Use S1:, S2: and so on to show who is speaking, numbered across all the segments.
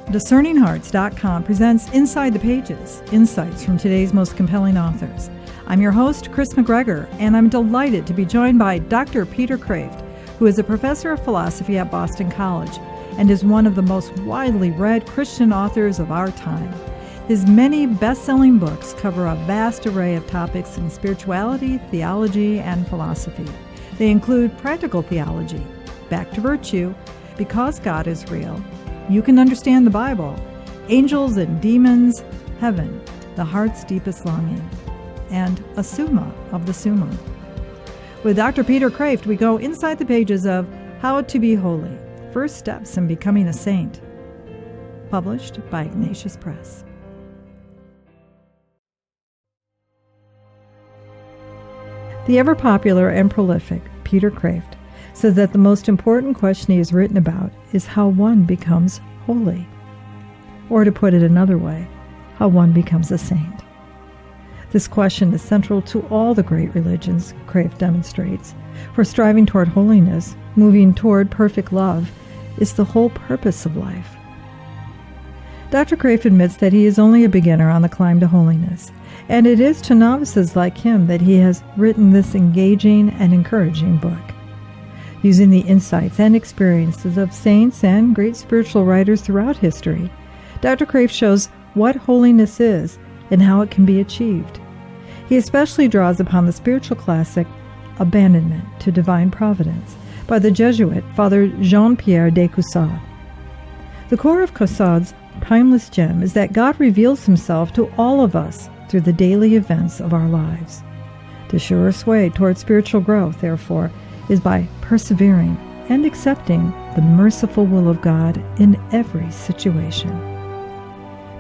S1: DiscerningHearts.com presents Inside the Pages, insights from today's most compelling authors. I'm your host, Chris McGregor, and I'm delighted to be joined by Dr. Peter Kreeft, who is a professor of philosophy at Boston College and is one of the most widely read Christian authors of our time. His many best-selling books cover a vast array of topics in spirituality, theology, and philosophy. They include Practical Theology, Back to Virtue, Because God is Real, You Can Understand the Bible, Angels and Demons, Heaven, The Heart's Deepest Longing, and A Summa of the Summa. With Dr. Peter Kreeft, we go inside the pages of How to Be Holy, First Steps in Becoming a Saint, published by Ignatius Press. The ever-popular and prolific Peter Kreeft says that the most important question he has written about is how one becomes holy. Or to put it another way, how one becomes a saint. This question is central to all the great religions, Kreeft demonstrates, for striving toward holiness, moving toward perfect love, is the whole purpose of life. Dr. Kreeft admits that he is only a beginner on the climb to holiness, and it is to novices like him that he has written this engaging and encouraging book. Using the insights and experiences of saints and great spiritual writers throughout history, Dr. Kreeft shows what holiness is and how it can be achieved. He especially draws upon the spiritual classic Abandonment to Divine Providence by the Jesuit Father Jean-Pierre de Caussade. The core of Caussade's timeless gem is that God reveals himself to all of us through the daily events of our lives. The surest way toward spiritual growth, therefore, is by persevering and accepting the merciful will of God in every situation.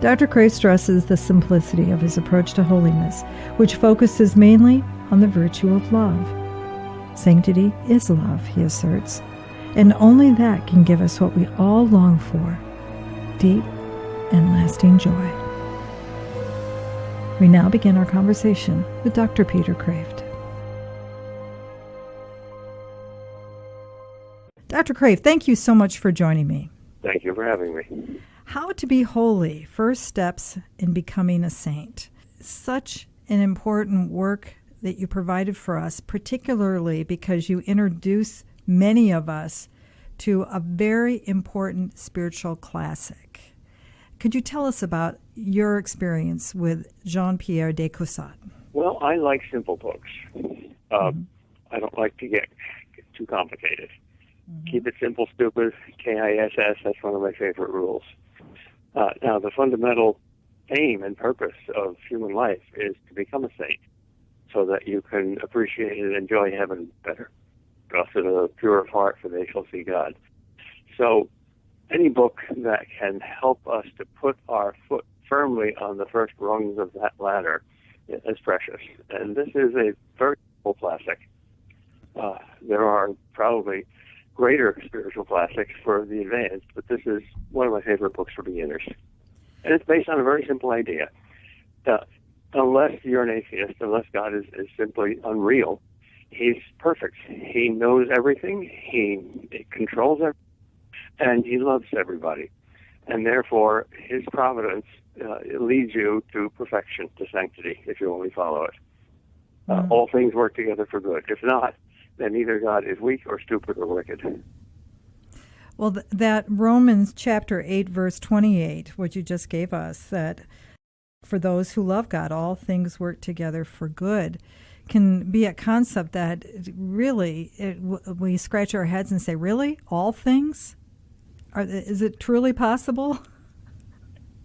S1: Dr. Kreeft stresses the simplicity of his approach to holiness, which focuses mainly on the virtue of love. Sanctity is love, he asserts, and only that can give us what we all long for, deep and lasting joy. We now begin our conversation with Dr. Peter Kreeft. Dr. Kreeft, thank you so much for joining me.
S2: Thank you for having me.
S1: How to Be Holy, First Steps in Becoming a Saint. Such an important work that you provided for us, particularly because you introduce many of us to a very important spiritual classic. Could you tell us about your experience with Jean-Pierre de Caussade?
S2: Well, I like simple books. I don't like to get too complicated. Keep it simple, stupid, KISS, that's one of my favorite rules. Now, the fundamental aim and purpose of human life is to become a saint so that you can appreciate and enjoy heaven better. Blessed are the pure of heart, for they shall see God. So any book that can help us to put our foot firmly on the first rungs of that ladder is precious. And this is a very simple classic. There are probably greater spiritual classics for the advanced, but this is one of my favorite books for beginners. And it's based on a very simple idea. Unless you're an atheist, unless God is simply unreal, he's perfect. He knows everything, he controls everything, and he loves everybody. And therefore, his providence leads you to perfection, to sanctity, if you only follow it. All things work together for good. If not, then either God is weak or stupid or wicked.
S1: Well, that Romans chapter 8, verse 28, what you just gave us, that for those who love God, all things work together for good, can be a concept that really, we scratch our heads and say, really? All things? Is it truly possible?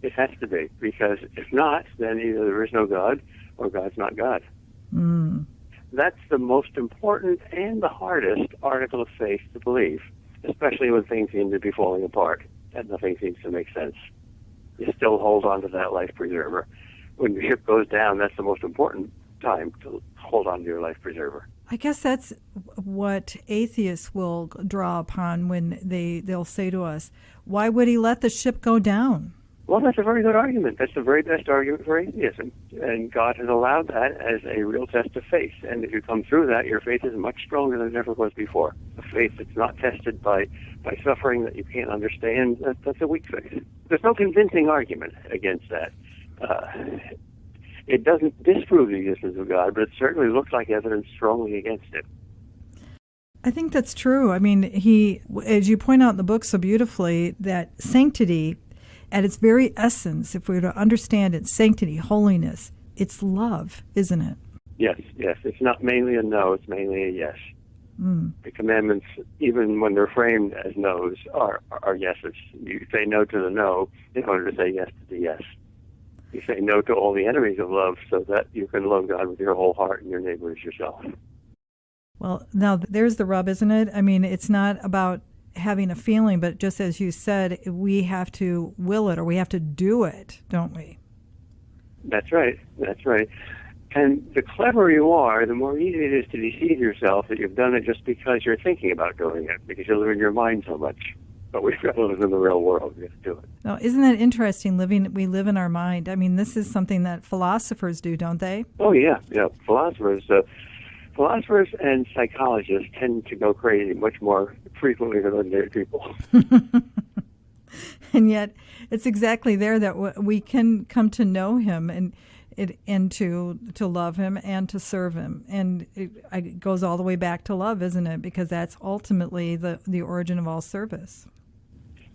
S2: It has to be, because if not, then either there is no God or God's not God. That's the most important and the hardest article of faith to believe, especially when things seem to be falling apart and nothing seems to make sense. You still hold on to that life preserver. When your ship goes down, that's the most important time to hold on to your life preserver.
S1: I guess that's what atheists will draw upon when they'll say to us, why would he let the ship go down?
S2: Well, that's a very good argument. That's the very best argument for atheism. And God has allowed that as a real test of faith. And if you come through that, your faith is much stronger than it ever was before. A faith that's not tested by suffering that you can't understand, that's a weak faith. There's no convincing argument against that. It doesn't disprove the existence of God, but it certainly looks like evidence strongly against it.
S1: I think that's true. I mean, as you point out in the book so beautifully, that sanctity, at its very essence, if we were to understand its sanctity, holiness, it's love, isn't it?
S2: Yes. It's not mainly a no, it's mainly a yes. The commandments, even when they're framed as no's, are yeses. You say no to the no in order to say yes to the yes. You say no to all the enemies of love so that you can love God with your whole heart and your neighbor as yourself.
S1: Well, now there's the rub, isn't it? I mean, it's not about having a feeling, but just as you said, we have to will it, or we have to do it, don't we?
S2: That's right. And the cleverer you are, the more easy it is to deceive yourself that you've done it just because you're thinking about doing it, because you live in your mind so much. But we've got to live in the real world. We have to do it.
S1: Now, isn't that interesting? We live in our mind. I mean, this is something that philosophers do, don't they?
S2: Oh, yeah. Philosophers and psychologists tend to go crazy much more frequently than ordinary people.
S1: And yet, it's exactly there that we can come to know him and to love him and to serve him. And it goes all the way back to love, isn't it? Because that's ultimately the origin of all service.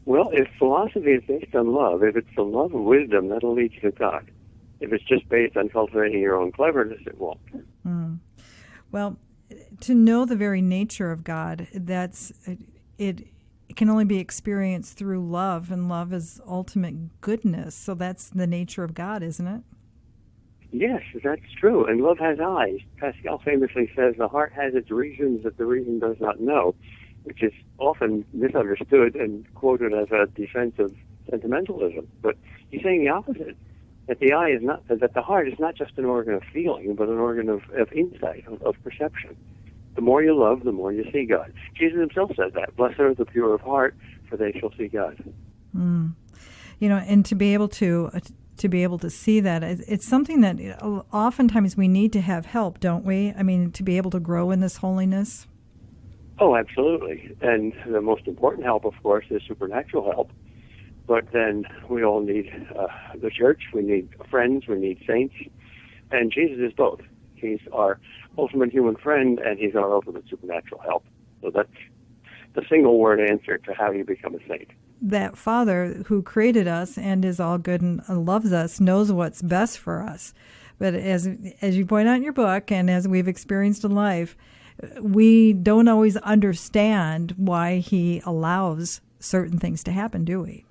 S2: Well, if philosophy is based on love, if it's the love of wisdom, that'll lead you to God. If it's just based on cultivating your own cleverness, it won't.
S1: Well, to know the very nature of God, it can only be experienced through love, and love is ultimate goodness. So that's the nature of God, isn't it?
S2: Yes, that's true. And love has eyes. Pascal famously says the heart has its reasons that the reason does not know, which is often misunderstood and quoted as a defense of sentimentalism. But he's saying the opposite. That the heart is not just an organ of feeling, but an organ of insight, of perception. The more you love, the more you see God. Jesus himself said that. Blessed are the pure of heart, for they shall see God. And
S1: to be able to see that, it's something that oftentimes we need to have help, don't we? I mean, to be able to grow in this holiness.
S2: Oh, absolutely. And the most important help, of course, is supernatural help. But then we all need the church, we need friends, we need saints, and Jesus is both. He's our ultimate human friend, and he's our ultimate supernatural help. So that's the single word answer to how you become a saint.
S1: That Father who created us and is all good and loves us knows what's best for us. But as you point out in your book, and as we've experienced in life, we don't always understand why he allows certain things to happen, do we?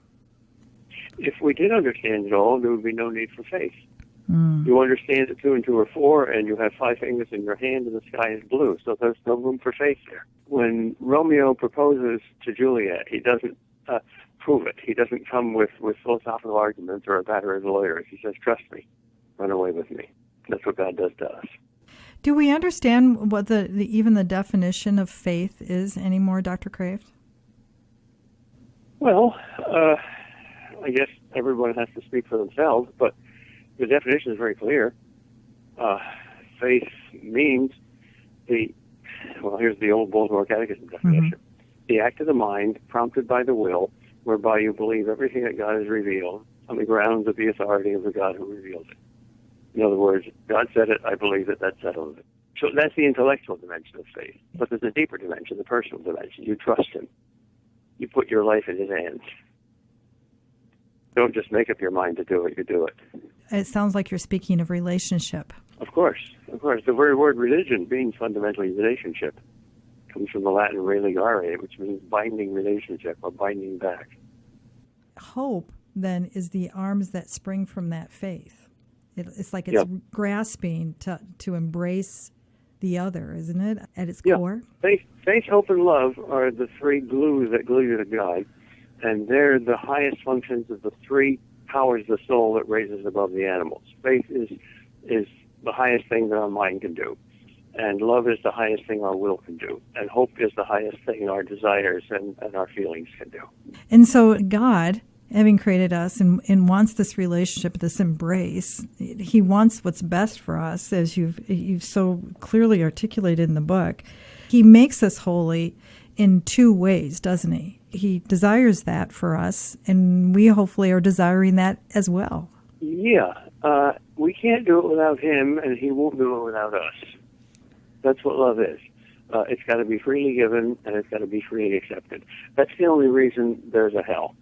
S2: If we did understand it all, there would be no need for faith. You understand that 2 and 2 are 4, and you have 5 fingers in your hand, and the sky is blue. So there's no room for faith there. When Romeo proposes to Juliet, he doesn't prove it. He doesn't come with philosophical arguments or a battery of lawyers. He says, "Trust me, run away with me." That's what God does to us.
S1: Do we understand what even the definition of faith is anymore, Dr. Kraft?
S2: Well, I guess everyone has to speak for themselves, but the definition is very clear. Faith means here's the old Baltimore Catechism definition. The act of the mind prompted by the will, whereby you believe everything that God has revealed on the grounds of the authority of the God who revealed it. In other words, God said it, I believe it, that settles it. So that's the intellectual dimension of faith. But there's a deeper dimension, the personal dimension. You trust him. You put your life in his hands. Don't just make up your mind to do it, you do it.
S1: It sounds like you're speaking of relationship. Of
S2: course. The very word religion means fundamentally relationship. It comes from the Latin religare, which means binding relationship or binding back.
S1: Hope, then, is the arms that spring from that faith. It's like it's grasping to embrace the other, isn't it, at its core?
S2: Faith, hope, and love are the 3 glues that glue you to God. And they're the highest functions of the 3 powers of the soul that raises above the animals. Faith is the highest thing that our mind can do. And love is the highest thing our will can do. And hope is the highest thing our desires and our feelings can do.
S1: And so God having created us and wants this relationship, this embrace. He wants what's best for us, as you've so clearly articulated in the book. He makes us holy in two ways, doesn't he? He desires that for us, and we hopefully are desiring that as well.
S2: Yeah. We can't do it without him, and he won't do it without us. That's what love is. It's got to be freely given, and it's got to be freely accepted. That's the only reason there's a hell.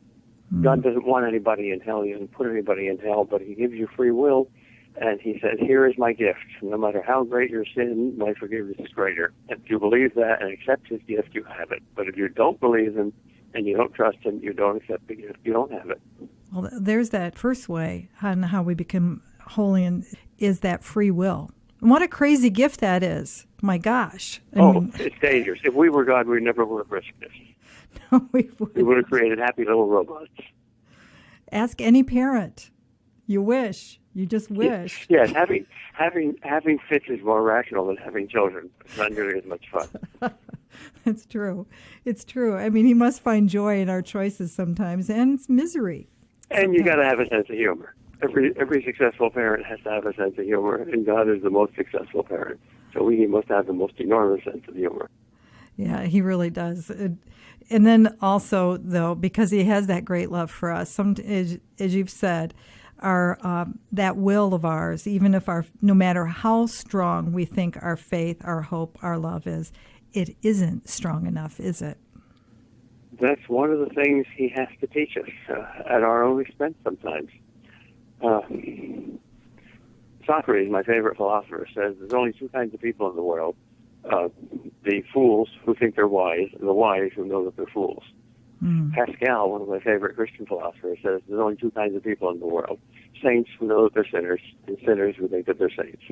S2: God doesn't want anybody in hell. He doesn't put anybody in hell, but he gives you free will, and he said, here is my gift. No matter how great your sin, my forgiveness is greater. If you believe that and accept his gift, you have it. But if you don't believe him and you don't trust him, you don't accept the gift, you don't have it.
S1: Well, there's that first way on how we become holy, and is that free will. And what a crazy gift that is. My gosh. I mean,
S2: it's dangerous. If we were God, we never would have risked this.
S1: No, we
S2: would have created happy little robots.
S1: Ask any parent. You wish. You just wish.
S2: Yes, having fits is more rational than having children. It's not nearly as much fun.
S1: It's true. It's true. I mean, he must find joy in our choices sometimes, and it's misery.
S2: And you got to have a sense of humor. Every successful parent has to have a sense of humor, and God is the most successful parent. So he must have the most enormous sense of humor.
S1: Yeah, he really does. And then also, though, because he has that great love for us, as you've said, our that will of ours, even if no matter how strong we think our faith, our hope, our love is, it isn't strong enough, is it?
S2: That's one of the things he has to teach us at our own expense sometimes. Socrates, my favorite philosopher, says there's only two kinds of people in the world. The fools who think they're wise, and the wise who know that they're fools. Pascal, one of my favorite Christian philosophers, says there's only two kinds of people in the world. Saints who know that they're sinners, and sinners who think that they're saints.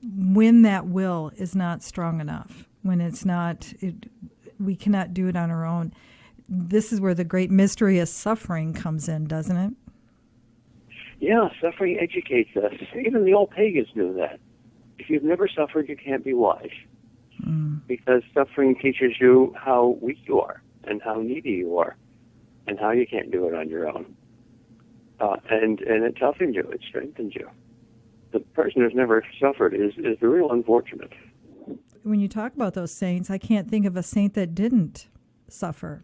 S1: When that will is not strong enough, when it's not, we cannot do it on our own. This is where the great mystery of suffering comes in, doesn't it?
S2: Yeah, suffering educates us. Even the old pagans knew that. If you've never suffered, you can't be wise. Because suffering teaches you how weak you are and how needy you are and how you can't do it on your own. And it toughens you. It strengthens you. The person who's never suffered is the real unfortunate.
S1: When you talk about those saints, I can't think of a saint that didn't suffer.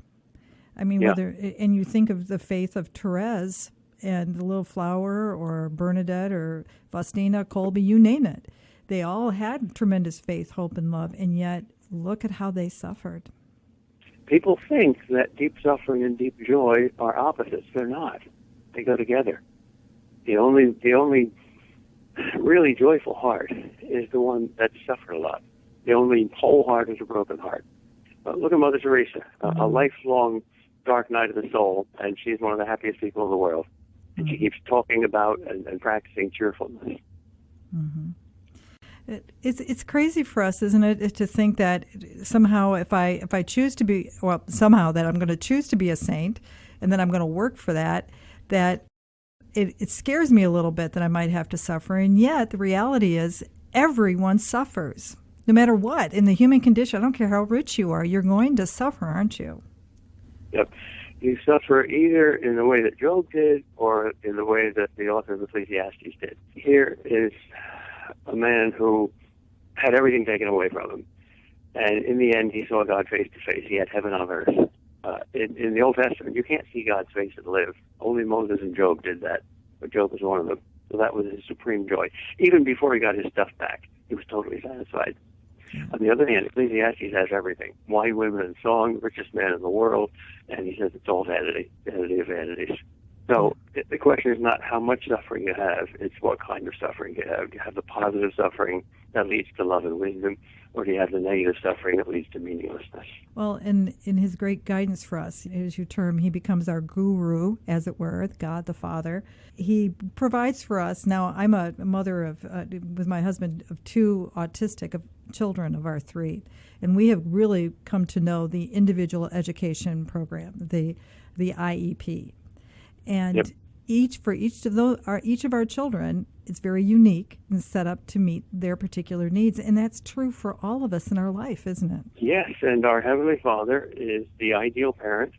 S1: I mean, and you think of the faith of Therese and the Little Flower or Bernadette or Faustina, Colby, you name it. They all had tremendous faith, hope, and love, and yet look at how they suffered.
S2: People think that deep suffering and deep joy are opposites. They're not. They go together. The only really joyful heart is the one that's suffered a lot. The only whole heart is a broken heart. Look at Mother Teresa, a lifelong dark night of the soul, and she's one of the happiest people in the world. And she keeps talking about and practicing cheerfulness.
S1: It's crazy for us, isn't it, to think that somehow if I choose to be, well, somehow that I'm going to choose to be a saint, and then I'm going to work for that it scares me a little bit that I might have to suffer. And yet the reality is everyone suffers, no matter what. In the human condition, I don't care how rich you are, you're going to suffer, aren't you?
S2: Yep. You suffer either in the way that Job did or in the way that the author of Ecclesiastes did. Here is a man who had everything taken away from him. And in the end, he saw God face to face. He had heaven on earth. In the Old Testament, you can't see God's face and live. Only Moses and Job did that, but Job was one of them. So that was his supreme joy. Even before he got his stuff back, he was totally satisfied. On the other hand, Ecclesiastes has everything. Wine, women, and song, richest man in the world, and he says it's all vanity, vanity of vanities. So the question is not how much suffering you have, it's what kind of suffering you have. Do you have the positive suffering that leads to love and wisdom, or do you have the negative suffering that leads to meaninglessness?
S1: Well, in his great guidance for us, as you term, he becomes our guru, as it were, God the Father. He provides for us. Now, I'm a mother of, with my husband, of two autistic children of our three, and we have really come to know the individual education program, the IEP. And each of our children, it's very unique and set up to meet their particular needs, and that's true for all of us in our life, isn't it?
S2: Yes, and our Heavenly Father is the ideal parent,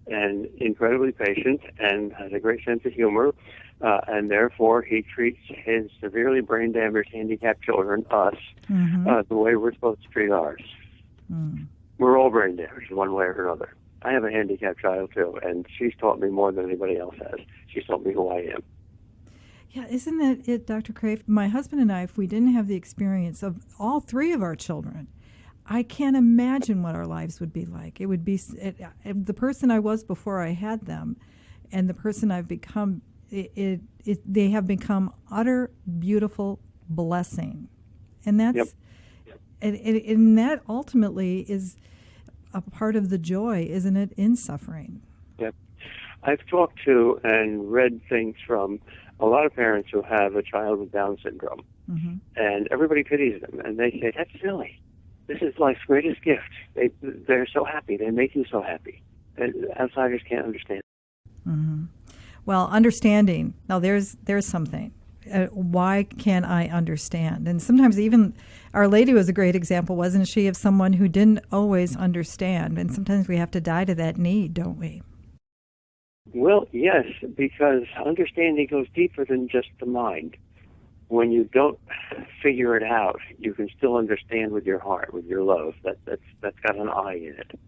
S2: and incredibly patient and has a great sense of humor, and therefore he treats his severely brain damaged, handicapped children, us, the way we're supposed to treat ours. We're all brain damaged in one way or another. I have a handicapped child too, and she's taught me more than anybody else has. She's taught me who I am.
S1: Yeah, isn't that it, Dr. Kraft? My husband and I, if we didn't have the experience of all three of our children, I can't imagine what our lives would be like. It would be the person I was before I had them, and the person I've become. They have become utter beautiful blessing, and that's and that ultimately is a part of the joy, isn't it, in suffering?
S2: Yep. I've talked to and read things from a lot of parents who have a child with Down syndrome, and everybody pities them, and they say, that's silly. This is life's greatest gift. They're so happy. They make you so happy. Outsiders can't understand.
S1: Well, understanding. Now, there's something. Why can I understand? And sometimes even Our Lady was a great example, wasn't she, of someone who didn't always understand. And sometimes we have to die to that need, don't we?
S2: Well, yes, because understanding goes deeper than just the mind. When you don't figure it out, you can still understand with your heart, with your love. That's got an I in it.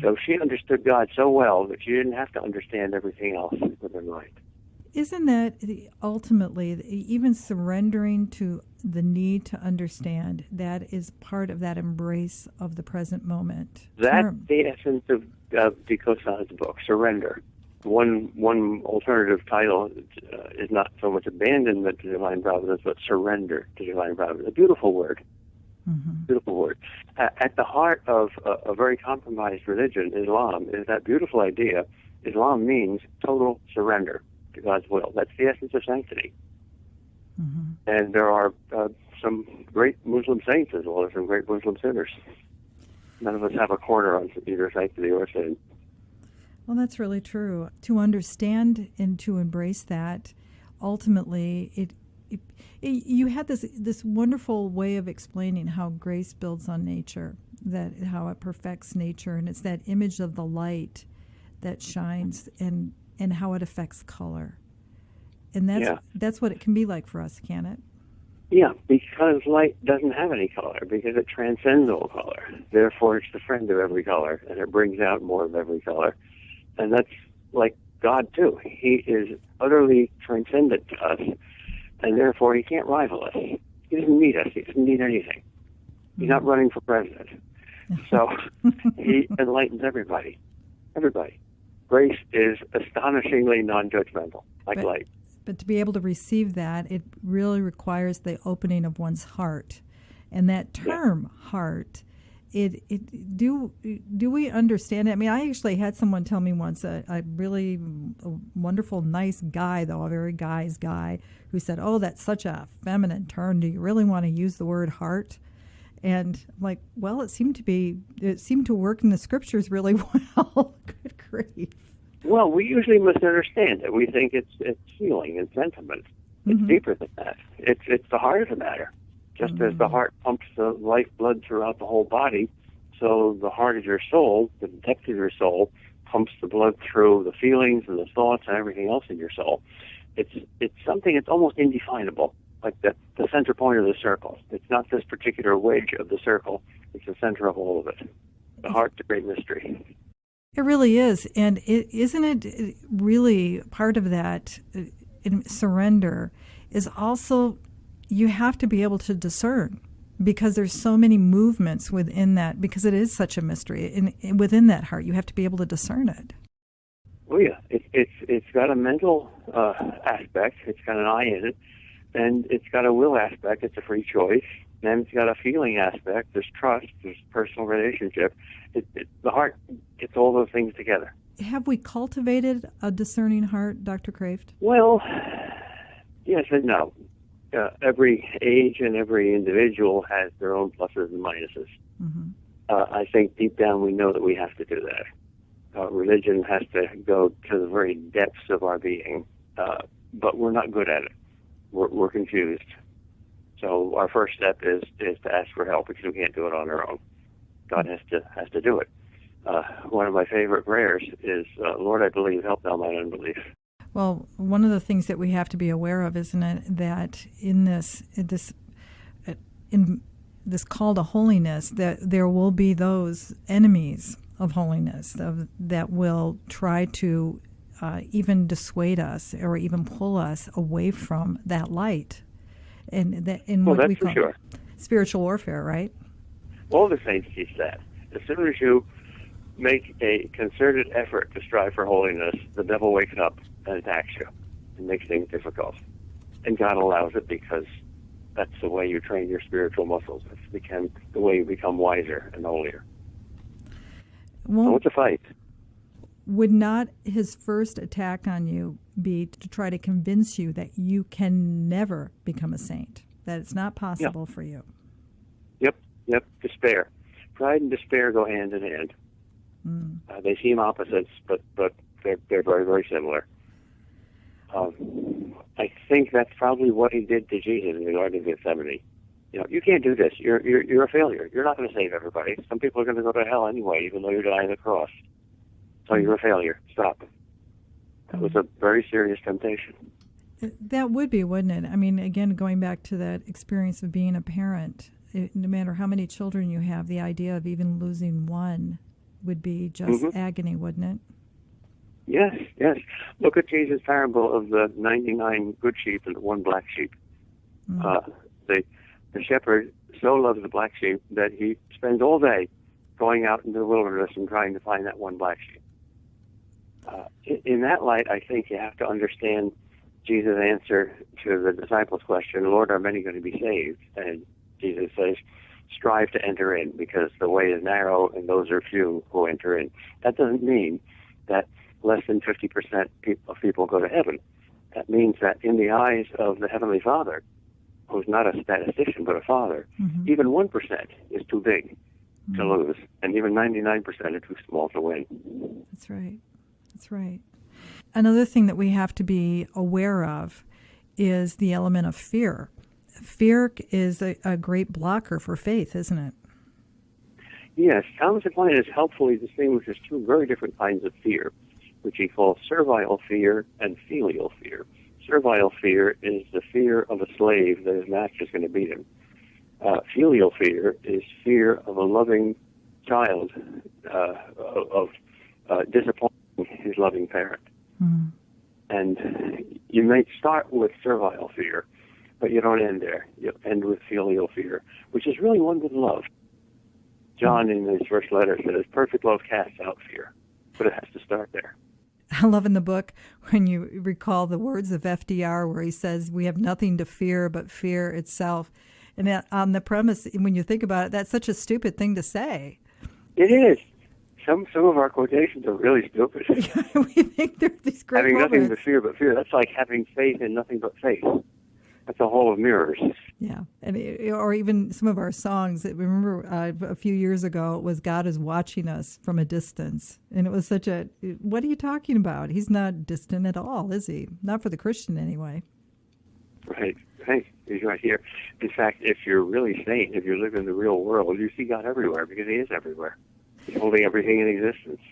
S2: So she understood God so well that she didn't have to understand everything else with her mind.
S1: Isn't that ultimately, even surrendering to the need to understand, that is part of that embrace of the present moment?
S2: That's the essence of de Caussade's book, Surrender. One alternative title is not so much abandonment to divine providence, but surrender to divine providence. A beautiful word. Beautiful word. At the heart of a very compromised religion, Islam, is that beautiful idea. Islam means total surrender to God's will. That's the essence of sanctity. And there are some great Muslim saints as well as some great Muslim sinners. None of us have a corner on either sanctity or sin.
S1: Well, that's really true. To understand and to embrace that, ultimately, you had this wonderful way of explaining how grace builds on nature, that how it perfects nature, and it's that image of the light that shines and how it affects color. And that's what it can be like for us, can it?
S2: Yeah, because light doesn't have any color, because it transcends all color. Therefore, it's the friend of every color, and it brings out more of every color. And that's like God, too. He is utterly transcendent to us, and therefore he can't rival us. He doesn't need us. He doesn't need anything. He's not running for president. So he enlightens everybody. Everybody. Grace is astonishingly non-judgmental, like light.
S1: But to be able to receive that, it really requires the opening of one's heart. And that term, heart, do we understand it? I mean, I actually had someone tell me once, a really wonderful, nice guy, though, a very guy's guy, who said, "Oh, that's such a feminine term. Do you really want to use the word heart?" And I'm like, well, it seemed to work in the scriptures really well. Good grief.
S2: Well, we usually misunderstand it. We think it's feeling and sentiment. It's deeper than that. It's the heart of the matter. Just as the heart pumps the lifeblood throughout the whole body, so the heart of your soul, the depth of your soul, pumps the blood through the feelings and the thoughts and everything else in your soul. It's something that's almost indefinable, like the center point of the circle. It's not this particular wedge of the circle. It's the center of all of it. The heart's a great mystery.
S1: It really is. And isn't it really part of that surrender is also you have to be able to discern, because there's so many movements within that, because it is such a mystery. And within that heart, you have to be able to discern it.
S2: Oh yeah, it's got a mental aspect. It's got an I in it, and it's got a will aspect. It's a free choice, and it's got a feeling aspect. There's trust. There's personal relationship. The heart gets all those things together.
S1: Have we cultivated a discerning heart, Dr. Kraft?
S2: Well, yes and no. Every age and every individual has their own pluses and minuses. I think deep down we know that we have to do that. Religion has to go to the very depths of our being, but we're not good at it. We're confused. So our first step is to ask for help, because we can't do it on our own. God has to do it. one of my favorite prayers is, Lord, I believe, help thou mine unbelief.
S1: Well, one of the things that we have to be aware of, isn't it, that in this call to holiness, that there will be those enemies of holiness that will try to even dissuade us or even pull us away from that light. And that in what we call spiritual warfare, right?
S2: All the saints teach that. As soon as you make a concerted effort to strive for holiness, the devil wakes up and attacks you and makes things difficult. And God allows it because that's the way you train your spiritual muscles. It's the way you become wiser and holier. So it's a fight.
S1: Would not his first attack on you be to try to convince you that you can never become a saint, that it's not possible for you? Yep. Despair. Pride and despair go hand in hand. They seem opposites, but they're very, very similar. I think that's probably what he did to Jesus in the Garden of Gethsemane. You can't do this. You're a failure. You're not going to save everybody. Some people are going to go to hell anyway, even though you're dying on the cross. So you're a failure. Stop. That was a very serious temptation. That would be, wouldn't it? I mean, again, going back to that experience of being a parent, no matter how many children you have, the idea of even losing one would be just agony, wouldn't it? Yes. Look at Jesus' parable of the 99 good sheep and the one black sheep. The shepherd so loves the black sheep that he spends all day going out into the wilderness and trying to find that one black sheep. In that light, I think you have to understand Jesus' answer to the disciples' question, Lord, are many going to be saved? And Jesus says, strive to enter in, because the way is narrow and those are few who enter in. That doesn't mean that less than 50% of people go to heaven. That means that in the eyes of the Heavenly Father, who's not a statistician but a father, even 1% is too big to lose, and even 99% are too small to win. That's right. Another thing that we have to be aware of is the element of fear. Fear is a great blocker for faith, isn't it? Yes. Thomas Aquinas helpfully distinguishes two very different kinds of fear, which he calls servile fear and filial fear. Servile fear is the fear of a slave that his master is going to beat him. Filial fear is fear of a loving child, of disappointing his loving parent. And you may start with servile fear, but you don't end there. You end with filial fear, which is really one with love. John, in his first letter, says, perfect love casts out fear, but it has to start there. I love in the book when you recall the words of FDR where he says, we have nothing to fear but fear itself. And that, on the premise, when you think about it, that's such a stupid thing to say. It is. Some of our quotations are really stupid. We think they're these great having moments. Nothing to fear but fear. That's like having faith in nothing but faith. That's a hall of mirrors. Yeah, or even some of our songs. Remember a few years ago, it was God is watching us from a distance. And it was such a, what are you talking about? He's not distant at all, is he? Not for the Christian anyway. Right. He's right here. In fact, if you're really sane, if you live in the real world, you see God everywhere because he is everywhere. He's holding everything in existence.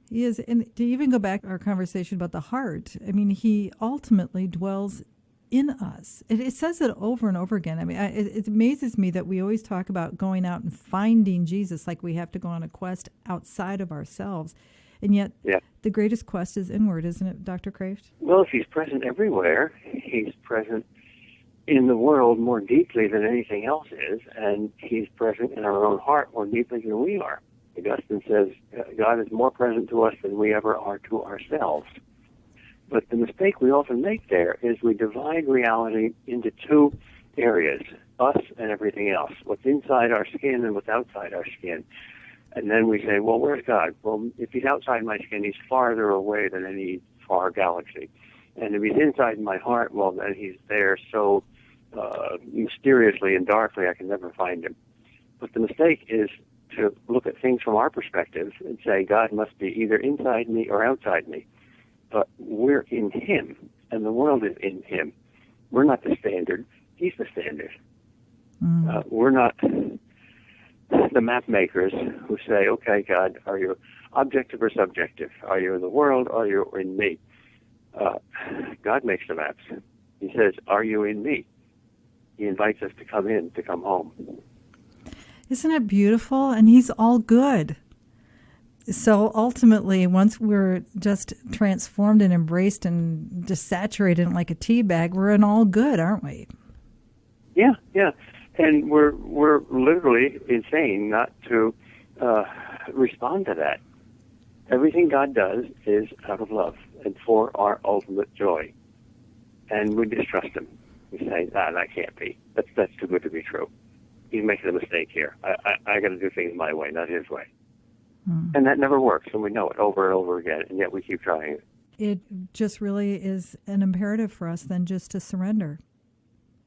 S1: He is. And to even go back to our conversation about the heart, I mean, he ultimately dwells in us. It says it over and over again. I mean, it amazes me that we always talk about going out and finding Jesus like we have to go on a quest outside of ourselves. And yet, the greatest quest is inward, isn't it, Dr. Kreeft? Well, if he's present everywhere, he's present in the world more deeply than anything else is, and he's present in our own heart more deeply than we are. Augustine says, God is more present to us than we ever are to ourselves. But the mistake we often make there is we divide reality into two areas, us and everything else, what's inside our skin and what's outside our skin. And then we say, well, where's God? Well, if he's outside my skin, he's farther away than any far galaxy. And if he's inside my heart, well, then he's there so mysteriously and darkly I can never find him. But the mistake is to look at things from our perspective and say God must be either inside me or outside me. But we're in him, and the world is in him. We're not the standard. He's the standard. We're not the map makers who say, okay, God,
S2: objective or subjective? Are you in the world or are you in me? God makes the maps. He says, are you in me? He invites us to come in, to come home.
S1: Isn't it beautiful? And he's all good. So ultimately, once we're just transformed and embraced and just saturated in like a tea bag, we're in all good, aren't we?
S2: Yeah, yeah. And we're literally insane not to respond to that. Everything God does is out of love and for our ultimate joy. And we distrust him. We say, that can't be. That's too good to be true. He's making a mistake here. I got to do things my way, not his way. And that never works, and we know it over and over again, and yet we keep trying it.
S1: It just really is an imperative for us then just to surrender.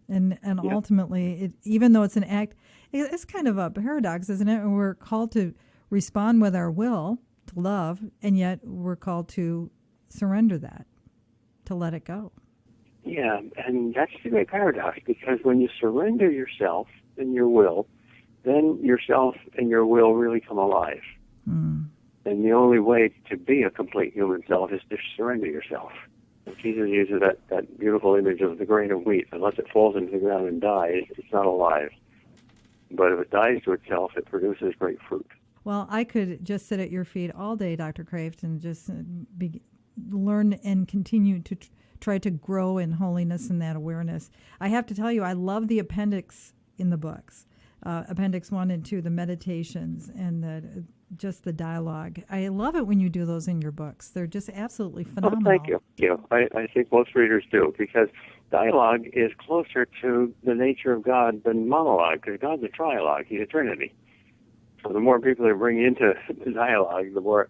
S1: And ultimately, even though it's an act, it's kind of a paradox, isn't it? And we're called to respond with our will to love, and yet we're called to surrender that, to let it go.
S2: Yeah, and that's the great paradox, because when you surrender yourself and your will, then yourself and your will really come alive. And the only way to be a complete human self is to surrender yourself. And Jesus uses that beautiful image of the grain of wheat. Unless it falls into the ground and dies, it's not alive. But if it dies to itself, it produces great fruit.
S1: Well, I could just sit at your feet all day, Dr. Kraft, and just learn and continue to try to grow in holiness and that awareness. I have to tell you, I love the appendix in the books. Appendix 1 and 2, the meditations and just the dialogue. I love it when you do those in your books. They're just absolutely phenomenal.
S2: Oh, thank you. I think most readers do, because dialogue is closer to the nature of God than monologue, because God's a trialogue. He's a Trinity. So the more people you bring into the dialogue, the more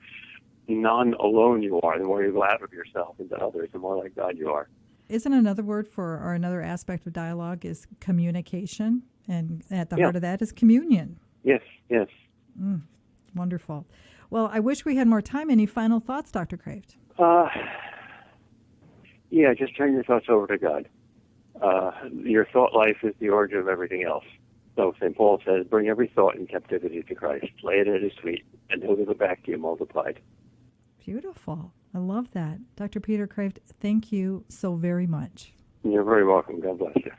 S2: non-alone you are, the more you go out of yourself into others, the more like God you are.
S1: Isn't another word or another aspect of dialogue is communication? And at the heart of that is communion.
S2: Yes.
S1: Wonderful. Well, I wish we had more time. Any final thoughts, Dr. Kraft?
S2: Just turn your thoughts over to God. Your thought life is the origin of everything else. So St. Paul says, bring every thought in captivity to Christ. Lay it at his feet, and he'll give it back to you multiplied.
S1: Beautiful. I love that. Dr. Peter Kraft, thank you so very much.
S2: You're very welcome. God bless you.